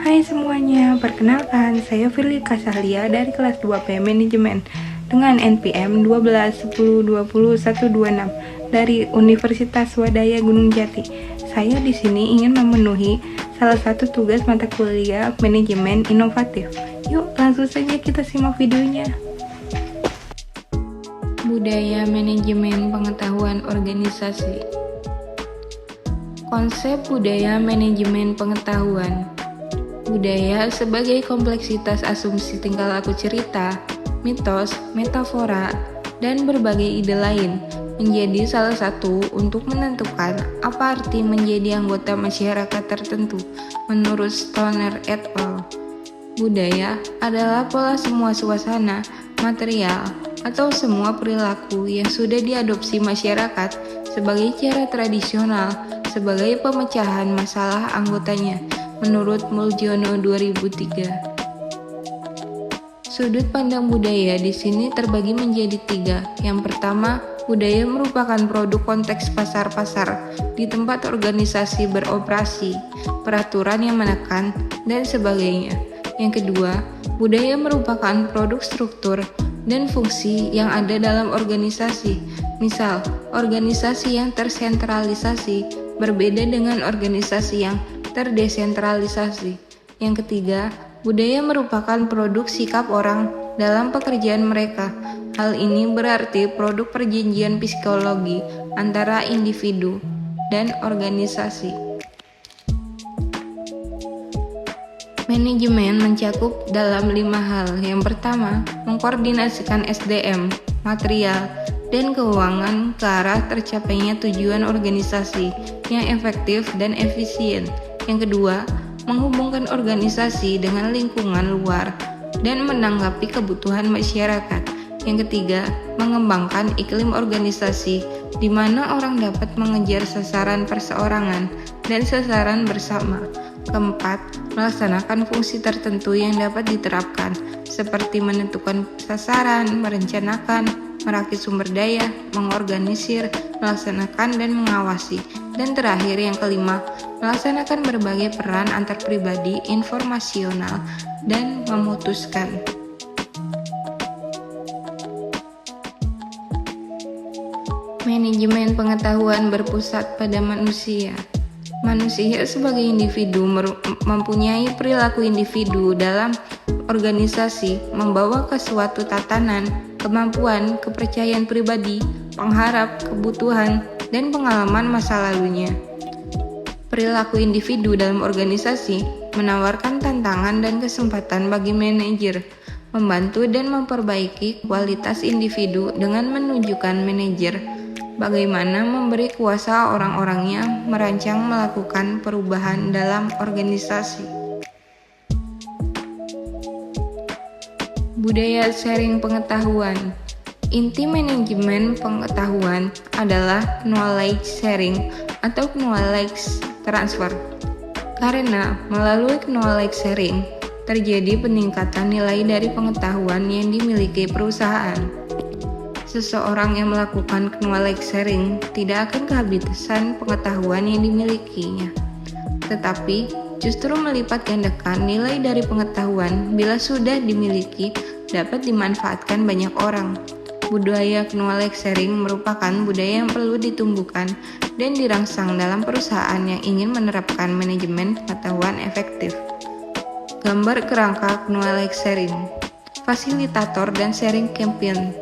Hai semuanya, perkenalkan saya Firly Kasahlia dari kelas 2P Manajemen dengan NPM 1210202126 dari Universitas Swadaya Gunung Jati. Saya di sini ingin memenuhi salah satu tugas mata kuliah Manajemen Inovatif. Yuk, langsung saja kita simak videonya. Budaya Manajemen Pengetahuan Organisasi. Konsep budaya manajemen pengetahuan. Budaya sebagai kompleksitas asumsi tingkah laku cerita, mitos, metafora, dan berbagai ide lain menjadi salah satu untuk menentukan apa arti menjadi anggota masyarakat tertentu menurut Stoner et al. Budaya adalah pola semua suasana, material, atau semua perilaku yang sudah diadopsi masyarakat sebagai cara tradisional sebagai pemecahan masalah anggotanya menurut Muljono 2003. Sudut pandang budaya di sini terbagi menjadi 3. Yang pertama, budaya merupakan produk konteks pasar-pasar di tempat organisasi beroperasi, peraturan yang menekan, dan sebagainya. Yang kedua, budaya merupakan produk struktur dan fungsi yang ada dalam organisasi. Misal, organisasi yang tersentralisasi berbeda dengan organisasi yang terdesentralisasi. Yang ketiga, budaya merupakan produk sikap orang dalam pekerjaan mereka. Hal ini berarti produk perjanjian psikologi antara individu dan organisasi. Manajemen mencakup dalam 5 hal. Yang pertama, mengkoordinasikan SDM, material, dan keuangan ke arah tercapainya tujuan organisasi yang efektif dan efisien. Yang kedua, menghubungkan organisasi dengan lingkungan luar dan menanggapi kebutuhan masyarakat. Yang ketiga, mengembangkan iklim organisasi di mana orang dapat mengejar sasaran perseorangan dan sasaran bersama. Keempat, melaksanakan fungsi tertentu yang dapat diterapkan, seperti menentukan sasaran, merencanakan, merakit sumber daya, mengorganisir, melaksanakan, dan mengawasi. Dan terakhir, yang kelima, melaksanakan berbagai peran antar pribadi, informasional, dan memutuskan. Manajemen pengetahuan berpusat pada manusia. Manusia sebagai individu mempunyai perilaku individu dalam organisasi, membawa ke suatu tatanan, kemampuan, kepercayaan pribadi, pengharap, kebutuhan, dan pengalaman masa lalunya. Perilaku individu dalam organisasi menawarkan tantangan dan kesempatan bagi manajer, membantu dan memperbaiki kualitas individu dengan menunjukkan manajer bagaimana memberi kuasa orang-orangnya merancang melakukan perubahan dalam organisasi. Budaya sharing pengetahuan. Inti manajemen pengetahuan adalah knowledge sharing atau knowledge transfer. Karena melalui knowledge sharing terjadi peningkatan nilai dari pengetahuan yang dimiliki perusahaan. Seseorang yang melakukan knowledge sharing tidak akan kehabisan pengetahuan yang dimilikinya, tetapi justru melipat gandakan nilai dari pengetahuan bila sudah dimiliki dapat dimanfaatkan banyak orang. Budaya knowledge sharing merupakan budaya yang perlu ditumbuhkan dan dirangsang dalam perusahaan yang ingin menerapkan manajemen pengetahuan efektif. Gambar kerangka knowledge sharing. Fasilitator dan sharing campaign.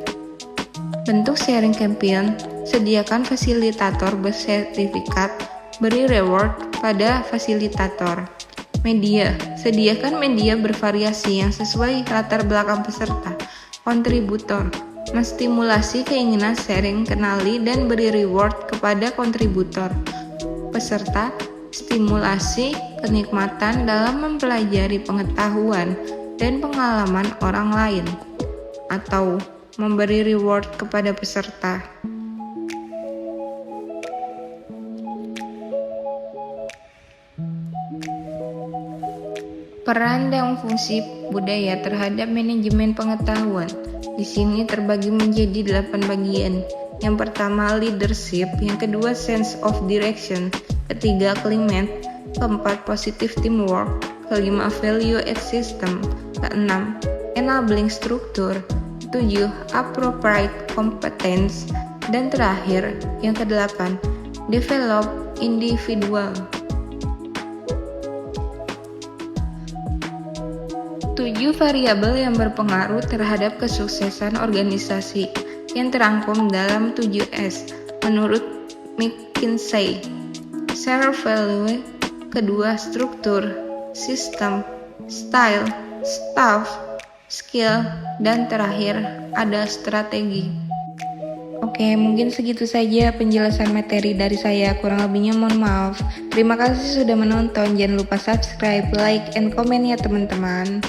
Bentuk sharing campaign, sediakan fasilitator bersertifikat, beri reward pada fasilitator. Media, sediakan media bervariasi yang sesuai latar belakang peserta. Kontributor, menstimulasi keinginan sharing, kenali dan beri reward kepada kontributor. Peserta, stimulasi kenikmatan dalam mempelajari pengetahuan dan pengalaman orang lain, atau memberi reward kepada peserta. Peran dan fungsi budaya terhadap manajemen pengetahuan. Di sini terbagi menjadi 8 bagian. Yang pertama leadership, yang kedua sense of direction, ketiga climate, keempat positive teamwork, kelima value add system, keenam enabling struktur, 7 appropriate competence, dan terakhir yang kedelapan develop individual. 7 variabel yang berpengaruh terhadap kesuksesan organisasi yang terangkum dalam 7S menurut McKinsey. Share value, kedua struktur, sistem, style, staff, skill, dan terakhir ada strategi. Oke, mungkin segitu saja penjelasan materi dari saya. Kurang lebihnya mohon maaf. Terima kasih sudah menonton. Jangan lupa subscribe, like, and comment ya teman-teman.